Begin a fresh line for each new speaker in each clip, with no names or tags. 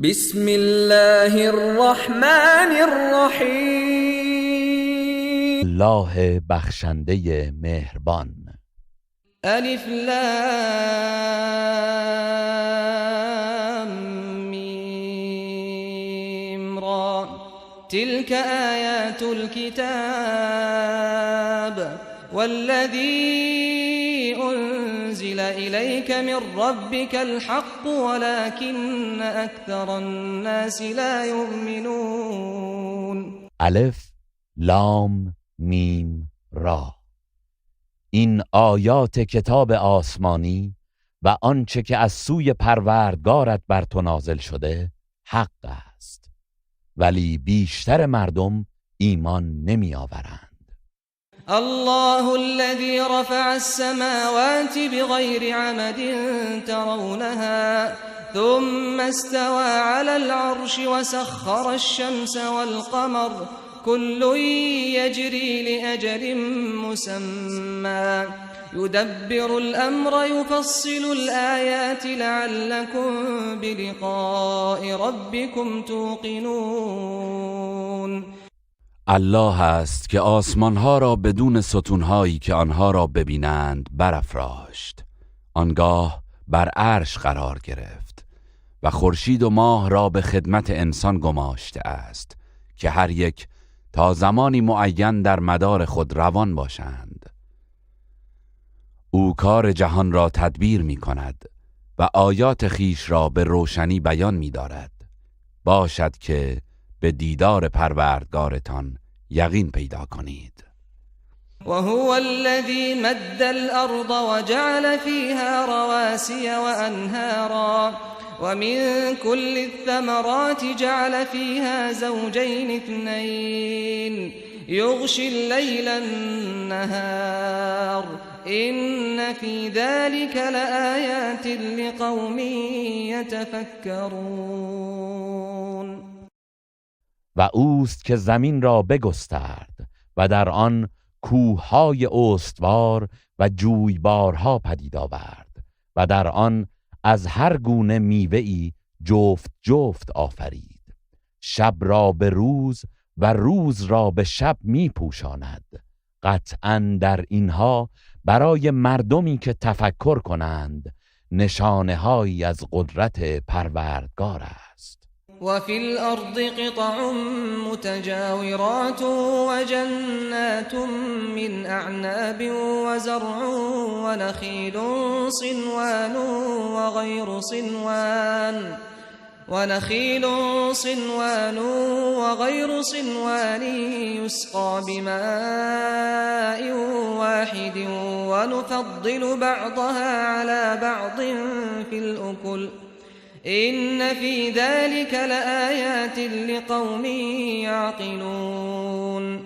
بسم الله الرحمن الرحیم.
الله بخشنده مهربان.
الف لام میم را تلك آیات الكتاب والذی انزل إليك من ربك الحق ولكن أكثر الناس لا يؤمنون.
الف لام میم را، این آیات کتاب آسمانی و آنچه که از سوی پروردگارت بر تو نازل شده حق است، ولی بیشتر مردم ایمان نمی آورند.
الله الذي رفع السماوات بغير عمد ترونها ثم استوى على العرش وسخر الشمس والقمر كل يجري لأجل مسمى يدبر الأمر يفصل الآيات لعلكم بلقاء ربكم توقنون.
الله است که آسمانها را بدون ستونهایی که آنها را ببینند برافراشت، آنگاه بر عرش قرار گرفت و خورشید و ماه را به خدمت انسان گماشته است که هر یک تا زمانی معین در مدار خود روان باشند. او کار جهان را تدبیر می کند و آیات خیش را به روشنی بیان می دارد. باشد که به دیدار پروردگارتان یقین پیدا کنید.
وهو الذي مد الأرض وجعل فيها رواسي وأنهارا ومن كل الثمرات جعل فيها زوجين اثنين يغشي الليل النهار إن في ذلك لآيات لقوم يتفكرون.
و اوست که زمین را بگسترد و در آن کوههای استوار و جویبارها پدید آورد و در آن از هر گونه میوه‌ای جفت جفت آفرید. شب را به روز و روز را به شب می پوشاند. قطعاً در اینها برای مردمی که تفکر کنند نشانه‌هایی از قدرت پروردگار است.
وفي الأرض قطع متجاورات وجنات من أعناب وزرع ونخيل صنوان وغير صنوان يسقى بماء واحد ونفضل بعضها على بعض في الأكل إن في ذلك لآيات لقوم يعقلون.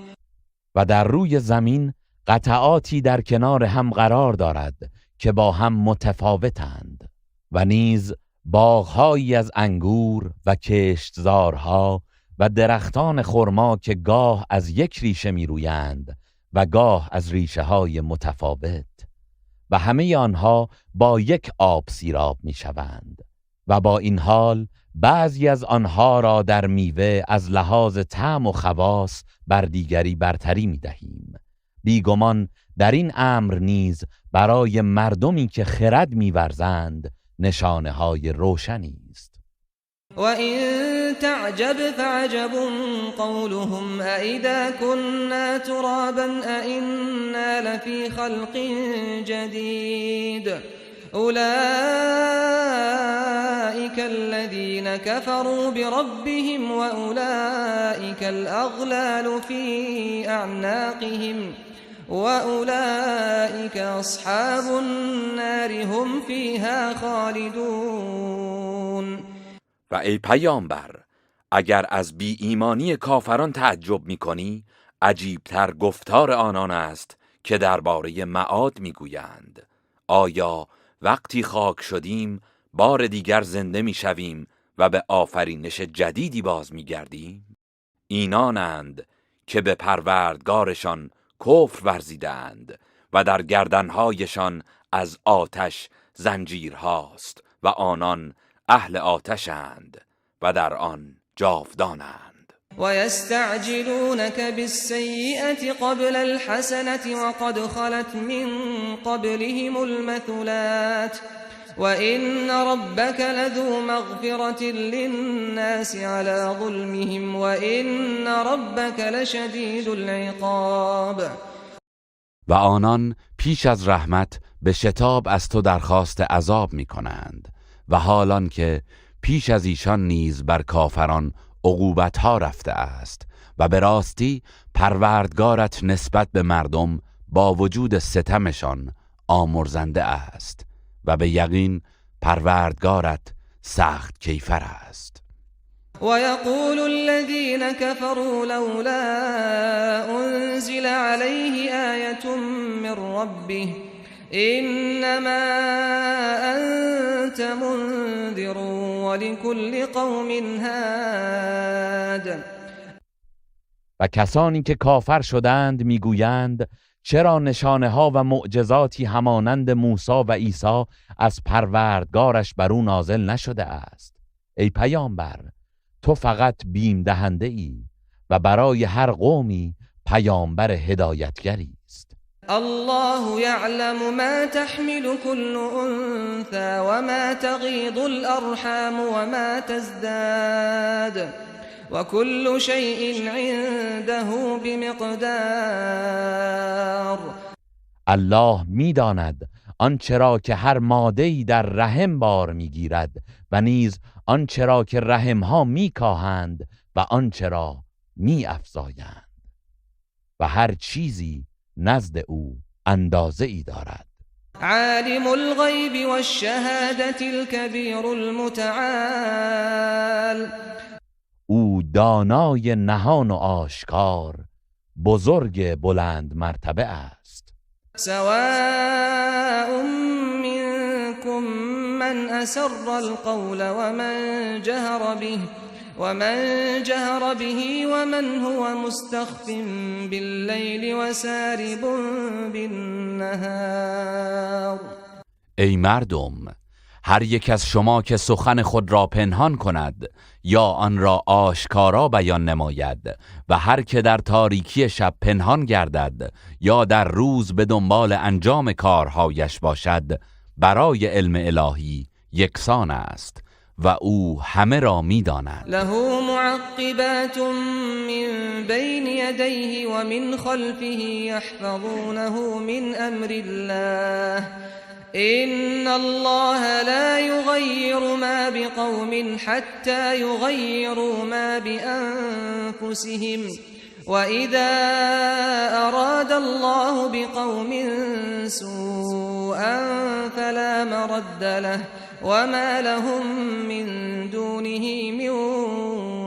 و در روی زمین قطعاتی در کنار هم قرار دارد که با هم متفاوتند و نیز باغهایی از انگور و کشتزارها و درختان خرما که گاه از یک ریشه می رویند و گاه از ریشه های متفاوت و همه آنها با یک آب سیراب می شوند و با این حال بعضی از آنها را در میوه از لحاظ طعم و خواص بر دیگری برتری می دهیم. بیگمان در این امر نیز برای مردمی که خرد می ورزند نشانه های روشنی است.
و این تعجب فعجب قولهم أئذا كنا ترابا أئنا لفی خلق جدید أولئك الذين كفروا بربهم وأولئك الأغلال في أعناقهم وأولئك أصحاب النار هم فيها خالدون.
و ای پیامبر، اگر از بی ایمانی کافران تعجب می کنی، عجیبتر گفتار آنان است که درباره معاد می گویند. آیا وقتی خاک شدیم بار دیگر زنده می شویم و به آفرینش جدیدی باز می گردیم؟ اینانند که به پروردگارشان کفر ورزیدند و در گردنهایشان از آتش زنجیرهاست و آنان اهل آتشند و در آن جاودانند.
ويستعجلونك بالسيئة قبل الحسنة وقد خلت من قبلهم المثلات وإن ربك لذو مغفرة للناس على ظلمهم وإن ربك لشديد العقاب.
و آنان پیش از رحمت به شتاب از تو درخواست عذاب می کنند و حالان که پیش از ایشان نیز بر کافران عقوبت ها رفته است و به راستی پروردگارت نسبت به مردم با وجود ستمشان آمرزنده است و به یقین پروردگارت سخت کیفر است.
ويقول الذين كفروا لولا أنزل عليه آية من ربه إنما أنت منذر ولكل قوم هاد.
و کسانی که کافر شدند میگویند چرا نشانه ها و معجزاتی همانند موسی و عیسی از پروردگارش بر او نازل نشده است؟ ای پیامبر، تو فقط بیم دهنده ای و برای هر قومی پیامبر هدایتگری است.
الله يعلم ما تحمل كل أنثى وما تغيض الأرحام وما تزداد وكل شيء عنده بمقدار.
الله میداند آنچه را که هر ماده‌ای در رحم بار میگیرد و نیز آنچه را که رحمها میکاهند و آنچه را میافزایند و هر چیزی نزد او اندازه ای دارد.
عالم الغیب والشهادة الكبیر المتعال.
او دانای نهان و آشکار، بزرگ بلند مرتبه است.
سواء منكم من أسر القول ومن جهر به ومن هو مستخف بالليل وسارب بالنهار.
ای مردم، هر یک از شما که سخن خود را پنهان کند یا آن را آشکارا بیان نماید و هر که در تاریکی شب پنهان گردد یا در روز به دنبال انجام کارهایش باشد، برای علم الهی یکسان است و او همه را می‌داند.
له معقبات من بین یدیه و من خلفه یحفظونه من امر الله إن الله لا يغير ما بقوم حتى يغيروا ما بأنفسهم وإذا أراد الله بقوم سوءا فلا مرد له وما لهم من دونه من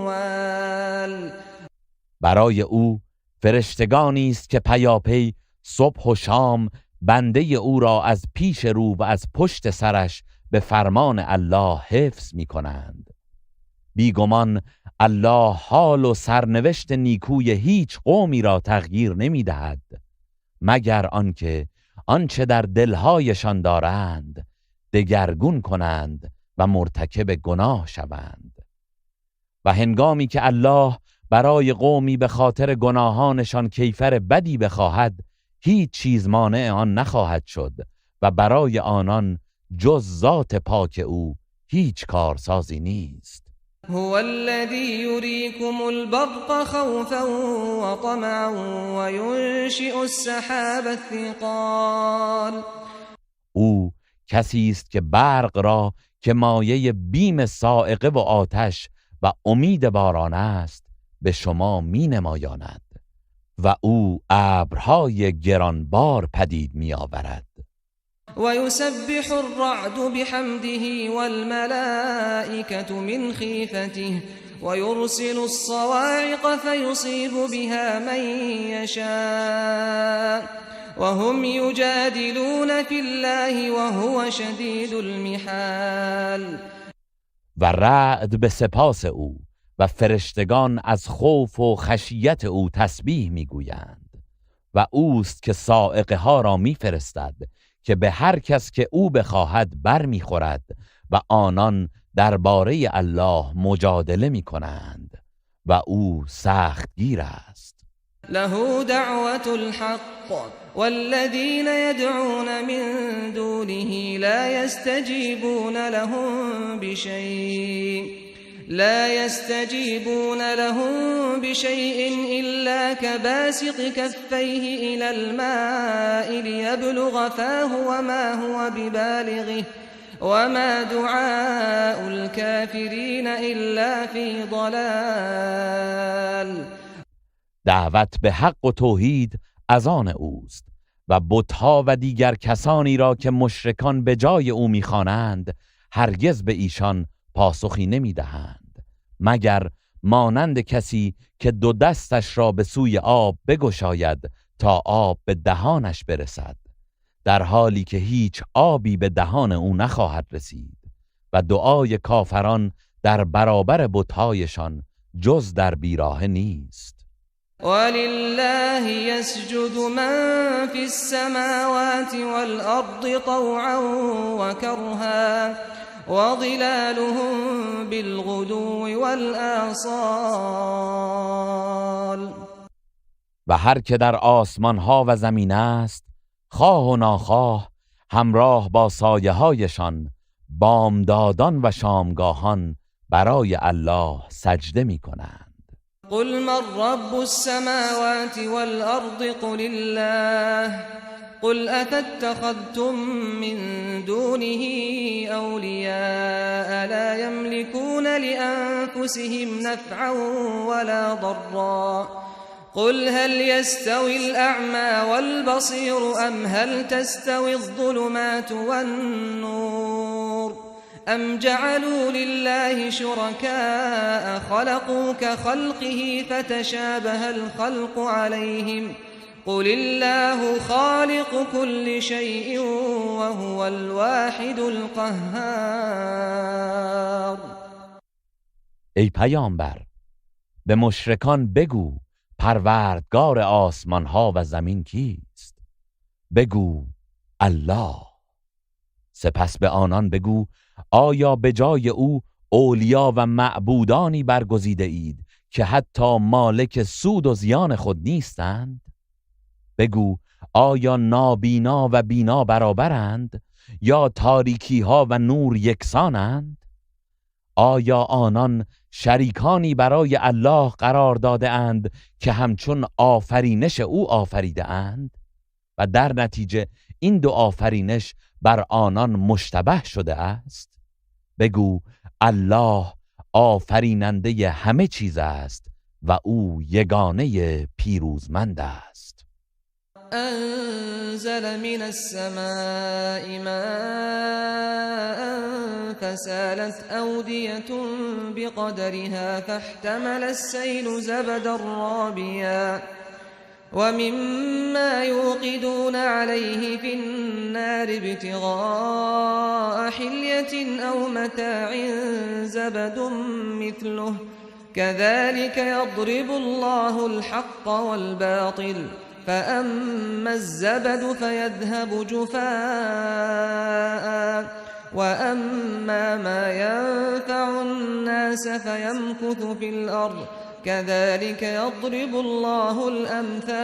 وال.
برای او فرشتگانی است که پیاپی صبح و شام بنده او را از پیش رو و از پشت سرش به فرمان الله حفظ می کنند. بیگمان الله حال و سرنوشت نیکوی هیچ قومی را تغییر نمی دهد مگر آنکه آنچه در دلهایشان دارند دگرگون کنند و مرتکب گناه شوند. و هنگامی که الله برای قومی به خاطر گناهانشان کیفر بدی بخواهد، هیچ چیز مانع آن نخواهد شد و برای آنان جز ذات پاک او هیچ کارسازی نیست.
هو الذی یریکم البرق خوفا و طمعا و ینشئ السحاب الثقال.
او کسی است که برق را که مایه بیم صاعقه و آتش و امید باران است به شما می نمایاند و او ابرهای گرانبار پدید می آورد.
و یسبح الرعد بحمده والملائکة من خیفته و یرسل الصواعق فیصیب بها من یشاء و هم یجادلون فی الله و هو شدید المحال.
و رعد به سپاس او و فرشتگان از خوف و خشیت او تسبیح میگویند و اوست که صاعقه ها را میفرستد که به هر کس که او بخواهد بر میخورد و آنان درباره الله مجادله می کنند و او سختگیر است.
له دعوة الحق والذين يدعون من دونه لا يستجيبون لهم بشيء إلا كباسط كفيه إلى الماء ليبلغ فاه وما هو ببالغه وما دعاء الكافرين إلا في ضلال.
دعوت به حق و توحید از آن اوست و بت‌ها و دیگر کسانی را که مشرکان به جای او می‌خوانند هرگز به ایشان پاسخی نمی‌دهند مگر مانند کسی که دو دستش را به سوی آب بگشاید تا آب به دهانش برسد، در حالی که هیچ آبی به دهان او نخواهد رسید و دعای کافران در برابر بت‌هایشان جز در بیراهه نیست.
ولله يسجد من في السماوات والأرض طوعا وكرها وظلالهم بالغدو والآصال.
و هر که در آسمان ها و زمین است خواه و ناخواه همراه با سایه هایشان بامدادان و شامگاهان برای الله سجده می کنند.
قل من رب السماوات والأرض قل الله قل أفاتخذتم من دونه أولياء لا يملكون لأنفسهم نفعا ولا ضرا قل هل يستوي الأعمى والبصير أم هل تستوي الظلمات والنور أم جعلوا لله شركاء خلقوا كخلقه فتشابه الخلق عليهم قل الله خالق كل شيء وهو الواحد القهار.
ای پیامبر، به مشرکان بگو پروردگار آسمان ها و زمین کیست؟ بگو الله. سپس به آنان بگو آیا به جای او اولیا و معبودانی برگزیده اید که حتی مالک سود و زیان خود نیستند؟ بگو آیا نابینا و بینا برابرند یا تاریکی ها و نور یکسانند؟ آیا آنان شریکانی برای الله قرار داده اند که همچون آفرینش او آفریده اند و در نتیجه این دو آفرینش بر آنان مشتبه شده است؟ بگو الله آفریننده همه چیز است و او یگانه پیروزمند است.
أنزل من السماء ماء فسالت أودية بقدرها فاحتمل السيل زبدا رابيا ومما يوقدون عليه في النار ابتغاء حلية أو متاع زبد مثله كذلك يضرب الله الحق والباطل فأما الزبد فيذهب جفاء وأما ما ينفع الناس فيمكث في الأرض كذلك يضرب الله الأمثال.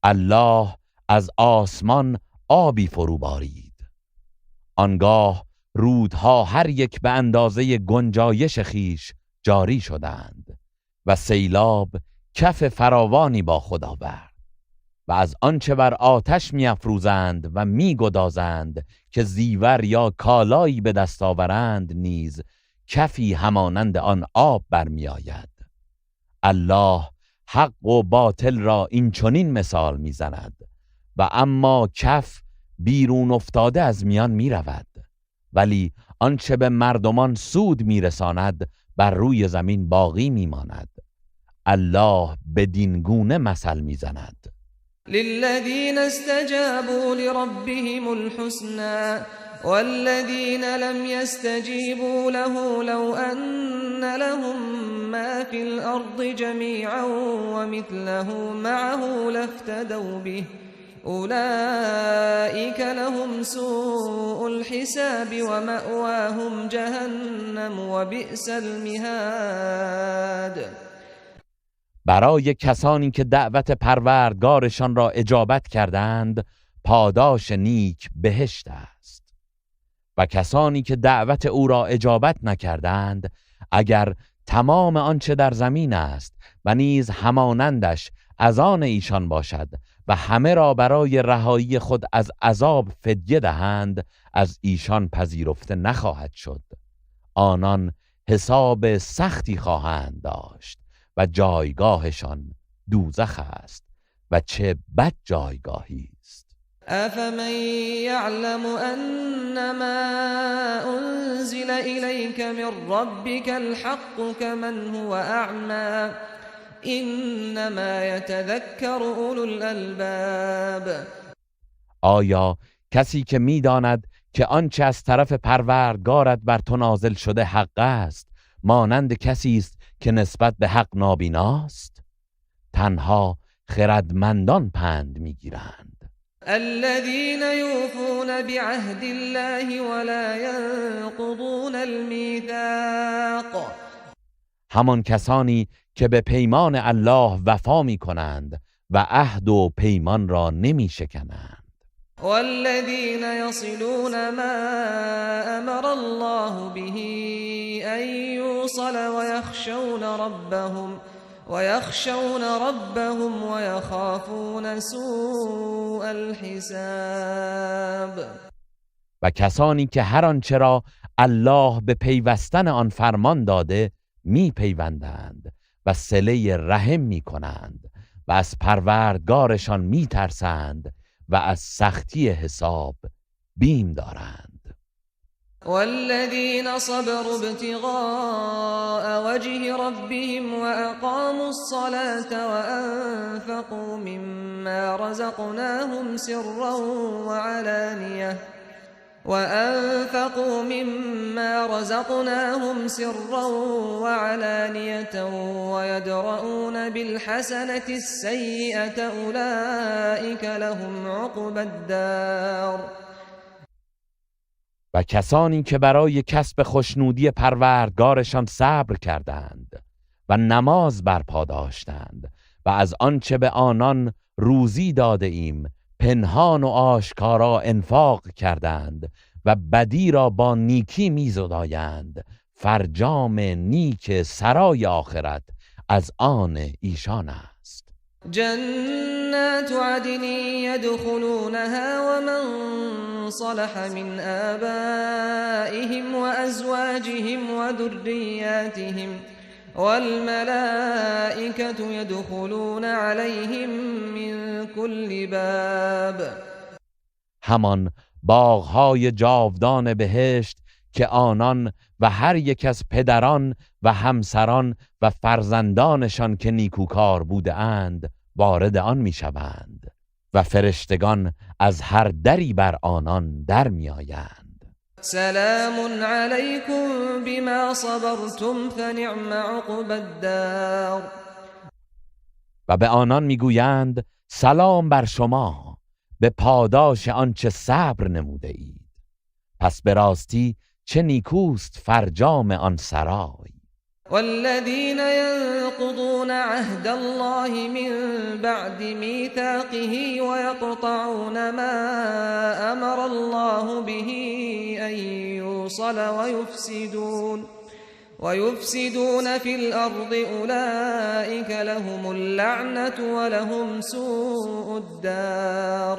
الله از آسمان آبی فرو بارید، آنگاه رودها هر یک به اندازه گنجایش خیش جاری شدند و سیلاب کف فراوانی با خود آورد و از آنچه بر آتش می‌افروزند و می‌گدازند که زیور یا کالایی به دست آورند نیز کفی همانند آن آب برمیآید. الله حق و باطل را این چنین مثال می‌زند و اما کف بیرون افتاده از میان می‌رود، ولی آنچه به مردمان سود می‌رساند بر روی زمین باقی می‌ماند. الله بدین گونه مثل می‌زند.
للذین استجابوا لربهم الحسنى والذين لم يستجيبوا له لو أن لهم ما في الأرض جميعا ومثله معه لافتدوا به أولئك لهم سوء الحساب ومأواهم جهنم وبئس المهاد.
برای کسانی که دعوت پروردگارشان را اجابت کردند پاداش نیک بهشت است، و کسانی که دعوت او را اجابت نکردند اگر تمام آنچه در زمین است و نیز همانندش از آن ایشان باشد و همه را برای رهایی خود از عذاب فدیه دهند از ایشان پذیرفته نخواهد شد. آنان حساب سختی خواهند داشت و جایگاهشان دوزخ است و چه بد جایگاهی است.
أفمن يعلم أنما أنزل إليك من ربك الحق كمن هو أعمى إنما يتذكر أولو الألباب.
آیا کسی که می‌داند که آنچه از طرف پروردگارت بر تو نازل شده حق است مانند کسی است که نسبت به حق نابیناست؟ تنها خردمندان پند می‌گیرند.
الذين يوفون بعهد الله ولا ينقضون الميثاق.
همان کسانی که به پیمان الله وفا می‌کنند و عهد و پیمان را نمی‌شکنند.
والذين يصلون ما أمر الله به أن يوصل ويخشون ربهم ويخافون سوء الحساب.
و کسانی که هر آنچه را الله به پیوستن آن فرمان داده میپیوندند و صله رحم میکنند و از پروردگارشان میترسند و از سختی حساب بیم دارند.
والذين صبروا ابتغاء وجه ربهم وأقاموا الصلاة وأنفقوا مما رزقناهم سرا وعلانية ويدرؤون بالحسنة السيئة أولئك لهم عقبى الدار.
و کسانی که برای کسب خوشنودی پروردگارشان صبر کردند و نماز برپا داشتند و از آنچه به آنان روزی داده ایم پنهان و آشکارا انفاق کردند و بدی را با نیکی می‌زدایند، فرجام نیک سرای آخرت از آن ایشان است.
جنات عدن يدخلونها ومن صلح من آبائهم وأزواجهم وذرياتهم والملائكة يدخلون عليهم من كل باب.
همان باغ‌های جاودان بهشت که آنان و هر یک از پدران و همسران و فرزندانشان که نیکوکار بوده اند وارد آن می‌شوند و فرشتگان از هر دری بر آنان در می‌آیند.
سلام علیکم بما صبرتم فنعم عقبی الدار.
و به آنان میگویند سلام بر شما به پاداش آنچه صبر نموده اید، پس به راستی چه نیکوست فرجام آن سرای.
والذين ينقضون عهد الله من بعد ميثاقه ويقطعون ما أمر الله به أن يوصل ويفسدون في الأرض أولئك لهم اللعنة ولهم سوء الدار.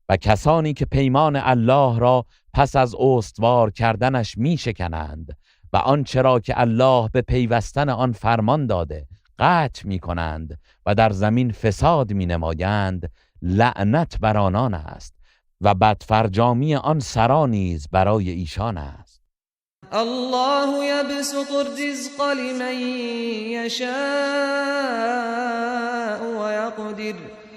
و کسانی که پیمان الله را پس از استوار کردنش می شکنند و آنچه را که الله به پیوستن آن فرمان داده قطع می کنند و در زمین فساد می نمایند، لعنت بر آنان است و بدفرجامی آن سرا نیز برای ایشان است.
الله يبسط الرزق لمن يشاء ويقدر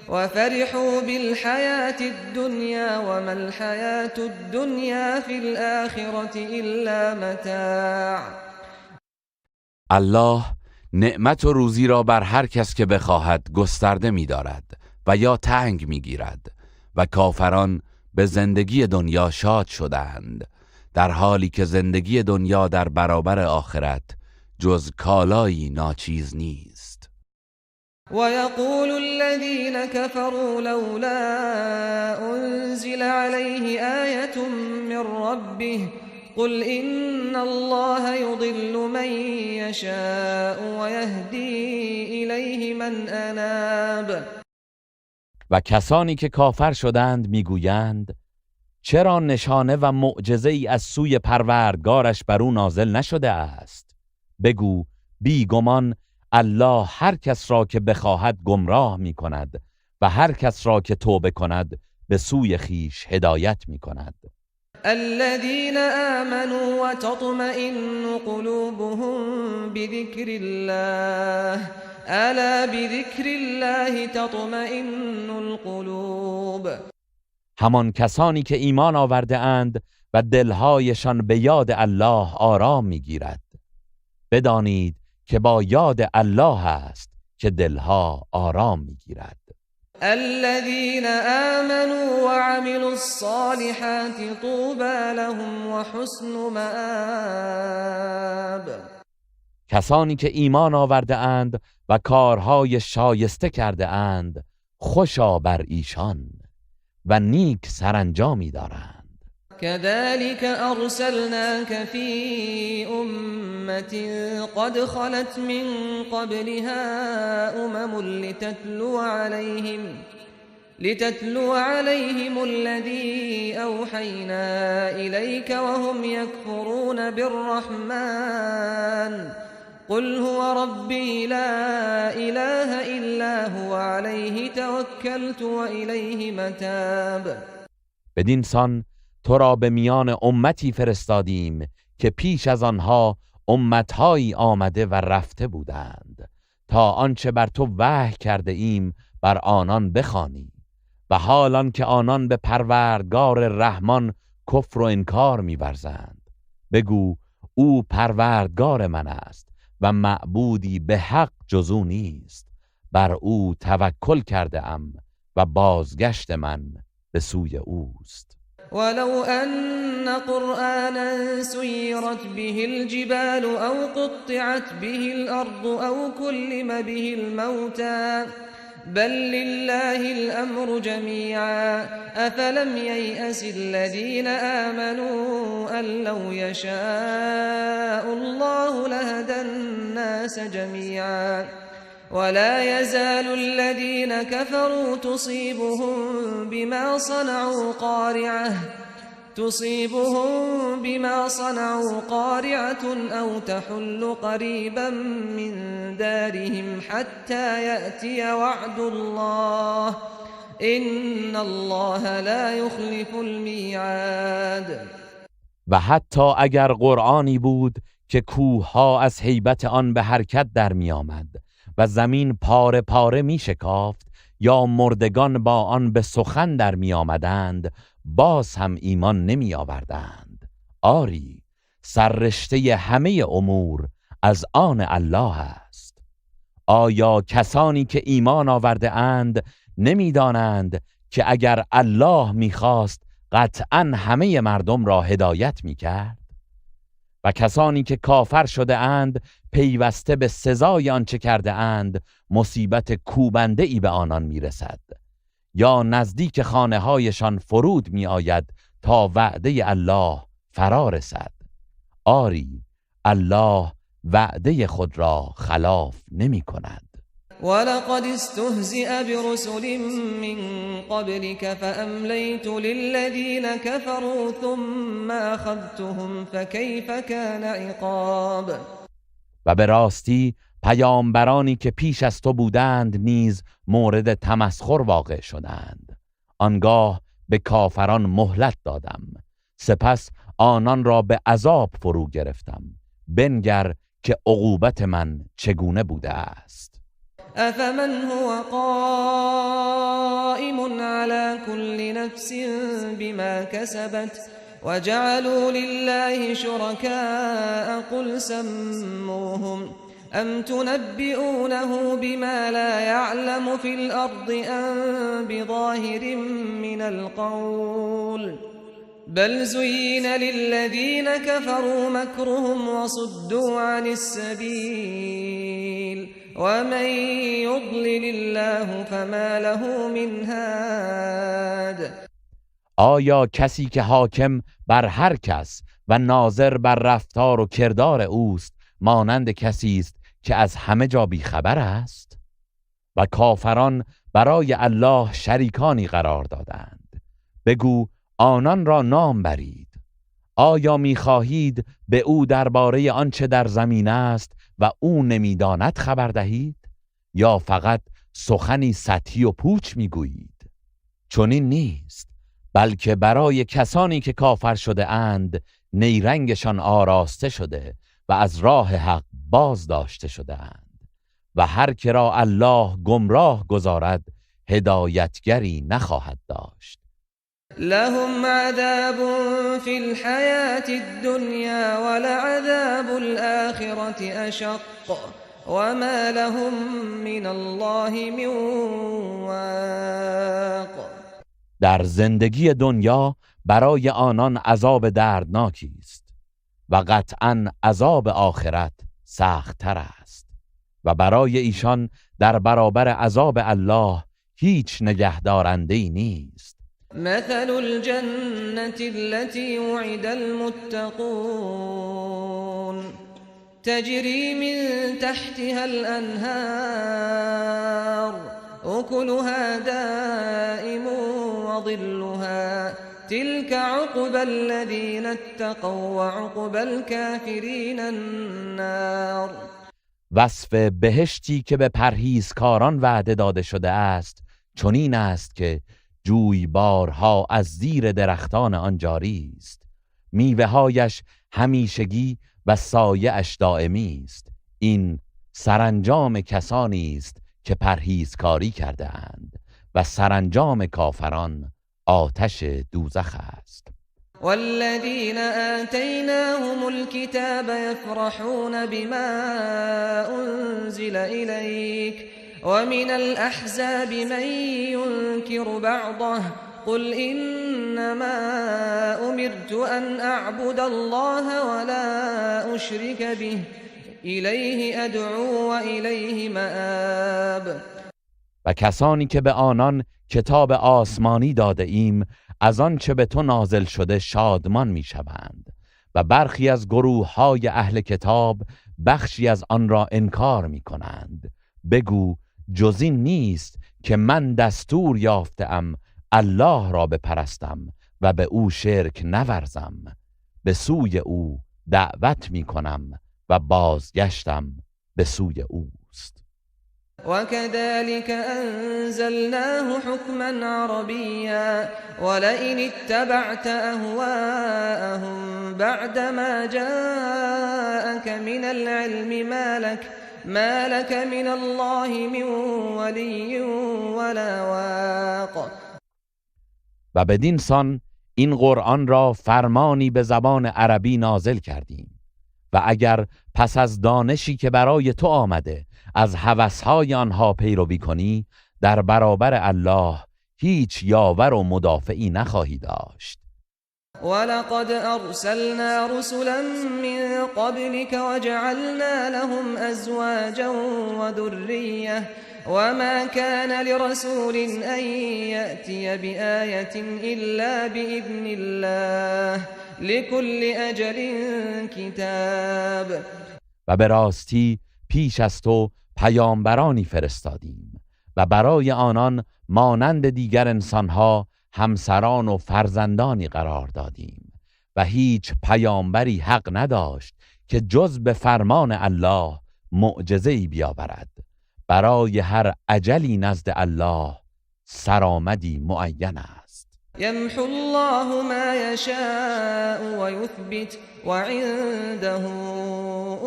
وفرحوا بالحياة الدنيا وما الحياة الدنيا في الآخرة إلا متاع.
الله نعمت و روزی را بر هر کس که بخواهد گسترده می دارد
و یا تنگ میگیرد و کافران به زندگی دنیا شاد شدند، در حالی که زندگی دنیا در برابر آخرت جز کالایی ناچیز نیست.
ويقول الذين كفروا لولا أنزل عليه آية من ربه قل إن الله يضل من يشاء ويهدي إليه من أناب.
و کسانی که کافر شدند میگویند چرا نشانه و معجزه ای از سوی پروردگارش بر او نازل نشده است؟ بگو بیگمان الله هر کس را که بخواهد گمراه می کند و هر کس را که توبه کند به سوی خیش هدایت می کند.
الذين آمنوا وتطمئن قلوبهم بذكر الله ألا بذكر الله تطمئن القلوب.
همان کسانی که ایمان آورده اند و دلهایشان به یاد الله آرام می گیرد. بدانید که با یاد الله است که دلها آرام می گیرد.
الذين آمنوا وعملوا الصالحات طوبى لهم وحسن مآب.
کسانی که ایمان آورده اند و کارهای شایسته کرده اند خوشا بر ایشان و نیک سرانجامی دارند.
كذلك أرسلناك في أمة قد خلت من قبلها لتتلو عليهم الذي أوحينا إليك وهم يكفرون بالرحمن قل هو ربي لا إله إلا هو عليه توكلت وإليه متاب.
بدین سان تو را به میان امتی فرستادیم که پیش از آنها امتهایی آمده و رفته بودند تا آنچه بر تو وحی کرده ایم بر آنان بخوانی و حالان که آنان به پروردگار رحمان کفر و انکار می‌ورزند بگو او پروردگار من است و معبودی به حق جز او نیست، بر او توکل کرده ام و بازگشت من به سوی اوست.
ولو أن قرآنا سيرت به الجبال أو قطعت به الأرض أو كلم به الموتى بل لله الأمر جميعا أفلم ييأس الذين آمنوا أن لو يشاء الله لهدى الناس جميعا ولا يزال الذين كفروا تصيبهم بما صنعوا قارعة أو تحل قريبا من دارهم حتى يأتي وعد الله إن الله لا يخلف الميعاد.
و حتی اگر قرآنی بود که کوه‌ها از هیبت آن به حرکت در می آمد و زمین پاره پاره می شکافت یا مردگان با آن به سخن در می آمدند باز هم ایمان نمی آوردند. آری سررشته همه امور از آن الله است. آیا کسانی که ایمان آورده اند نمی دانند که اگر الله می خواست قطعا همه مردم را هدایت می کرد؟ و کسانی که کافر شده اند پیوسته به سزای آنچه کرده اند مصیبت کوبنده ای به آنان می رسد یا نزدیک خانه هایشان فرود می آید تا وعده الله فرا رسد. آری الله وعده خود را خلاف نمی کند.
ولقد استهزئ برسل من قبلك فأمليت للذين كفروا ثم أخذتهم فكيف كان عقاب.
و به راستی پیامبرانی که پیش از تو بودند نیز مورد تمسخر واقع شدند. آنگاه به کافران مهلت دادم، سپس آنان را به عذاب فرو گرفتم. بنگر که عقوبت من چگونه بوده است.
أفمن هو قائم على كل نفس بما كسبت وجعلوا لله شركاء قل سموهم ام تنبئونه بما لا يعلم في الارض ام بظاهر من القول بل زين للذين كفروا مكرهم وصدوا عن السبيل ومن يضلل الله فما له من هاد.
آیا کسی که حاکم بر هر کس و ناظر بر رفتار و کردار اوست مانند کسی است که از همه جا بیخبر است؟ و کافران برای الله شریکانی قرار دادند. بگو آنان را نام برید. آیا می‌خواهید به او درباره آنچه در زمین است و او نمی‌داند خبر دهید؟ یا فقط سخنی سطحی و پوچ می‌گویید؟ چنین نیست، بلکه برای کسانی که کافر شده اند نیرنگشان آراسته شده و از راه حق باز داشته شده اند و هر که را الله گمراه گذارد هدایتگری نخواهد داشت.
لهم عذاب في الحياة الدنيا ولعذاب الآخرة أشق وما لهم من الله من واق.
در زندگی دنیا برای آنان عذاب دردناکی است و قطعاً عذاب آخرت سخت‌تر است و برای ایشان در برابر عذاب الله هیچ نگهدارنده‌ای نیست.
مثل الجنة التي وعد المتقون تجري من تحتها الأنهار أكلها دائم وظلها تلك عقبى الذين اتقوا وعقبى الكافرين النار.
وصف بهشتی که به پرهیزکاران وعده داده شده است چنین است که جویبارها از زیر درختان آن جاری است، میوه‌هایش همیشگی و سایه‌اش دائمی است. این سرانجام کسانی است که پرهیزکاری کرده اند و سرانجام کافران آتش دوزخ است.
والذين آتيناهم الكتاب يفرحون بما أنزل إليك ومن الأحزاب من ينكر بعضه قل إنما أمرت أن أعبد الله ولا أشرك به إليه أدعو وإليه مآب.
و کسانی که به آنان کتاب آسمانی داده ایم از آن چه به تو نازل شده شادمان می شوند و برخی از گروه های اهل کتاب بخشی از آن را انکار می کنند. بگو جز این نیست که من دستور یافتم الله را بپرستم و به او شرک نورزم، به سوی او دعوت می کنم و بازگشتم به سوی اوست.
وكذلك أنزلناه حكما عربيا ولئن اتبعت أهواءهم بعدما جاءك من العلم ما لك من الله من ولي ولا واق.
و بدین سان این قرآن را فرمانی به زبان عربی نازل کردیم و اگر پس از دانشی که برای تو آمده از هوسهای آنها پیروی کنی در برابر الله هیچ یاور و مدافعی نخواهی داشت.
ولقد أرسلنا رسلا من قبلك وجعلنا لهم أزواجا وذرية وما كان لرسول أن يأتي بآية إلا بإذن الله لكل أجل كتاب.
و به راستی پیش از تو پیامبرانی فرستادیم و برای آنان مانند دیگر انسانها همسران و فرزندانی قرار دادیم و هیچ پیامبری حق نداشت که جز به فرمان الله معجزه‌ای بیاورد. برای هر اجلی نزد الله سرآمدی معین است.
يمحو الله ما يشاء ويثبت وعنده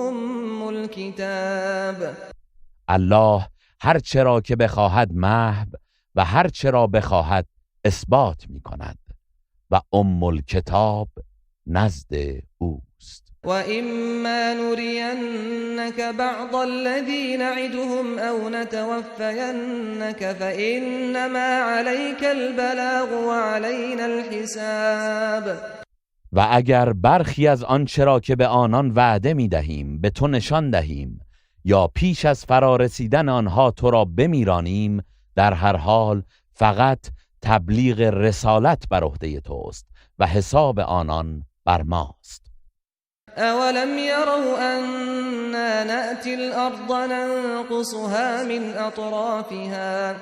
أم الكتاب.
الله هر چرا که بخواهد محو و هر چرا بخواهد اثبات می کند و ام الکتاب نزد اوست.
وَإِمَّا نُرِيَنَّكَ بَعْضَ الَّذِي نَعِدُهُمْ أَوْ نَتَوَفَّيَنَّكَ فَإِنَّمَا عَلَيْكَ الْبَلَاغُ وَعَلَيْنَا الْحِسَابُ.
و اگر برخی از آنچه را که به آنان وعده می دهیم به تو نشان دهیم یا پیش از فرارسیدن آنها تو را بمیرانیم، در هر حال فقط تبلیغ رسالت بر عهده توست و حساب آنان بر ماست.
أَوَلَمْ يَرَوْا أَنَّا نَأْتِي الْأَرْضَ نَنقُصُهَا مِنْ أَطْرَافِهَا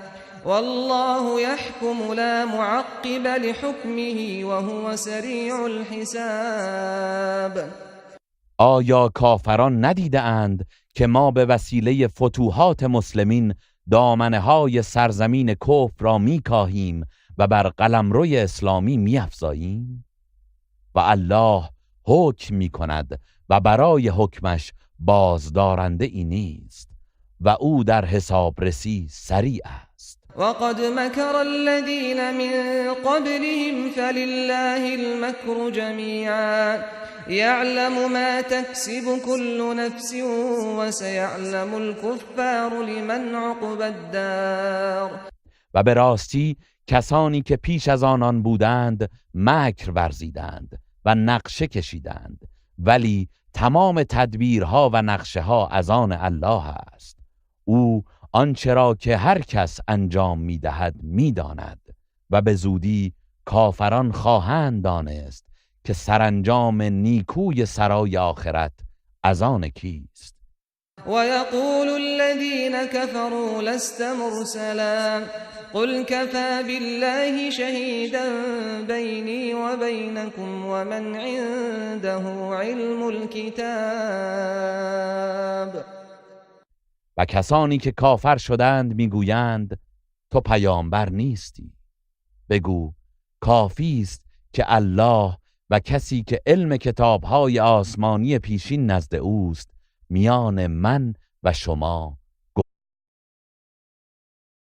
وَاللَّهُ يَحْكُمُ لَا مُعَقِّبَ لِحُكْمِهِ وَهُوَ سَرِيعُ الْحِسَابِ.
آیا کافران ندیده اند که ما به وسیله فتوحات مسلمین دامنه‌های سرزمین کفر را میکاهیم و بر قلمروی اسلامی میافزاییم؟ و الله حکم میکند و برای حکمش بازدارنده ای نیست و او در حسابرسی سریع است.
وَقَدْ مَكَرَ الَّذِينَ مِنْ قَبْلِهِمْ فَلِلَّهِ الْمَكْرُ جَمِيعًا يَعْلَمُ مَا تَكْسِبُ كُلُّ نَفْسٍ وَسَيَعْلَمُ الْكُفَّارُ لِمَنْ عُقْبَى الدَّارِ.
و به راستی کسانی که پیش از آنان بودند مکر ورزیدند و نقشه کشیدند، ولی تمام تدبیرها و نقشه ها از آن الله است. او آنچه را که هر کس انجام می‌دهد می‌داند و به زودی کافران خواهند دانست که سرانجام نیکوی سرای آخرت از آن کیست.
وَيَقُولُ الَّذِينَ كَفَرُوا لَسْتَ مُرْسَلًا قُلْ كَفَى بِاللَّهِ شَهِيدًا بَيْنِي وَبَيْنَكُمْ وَمَنْ عِندَهُ عِلْمُ الْكِتَابِ.
و کسانی که کافر شدند میگویند تو پیامبر نیستی. بگو کافی است که الله و کسی که علم کتاب‌های آسمانی پیشین نزد اوست میان من و شما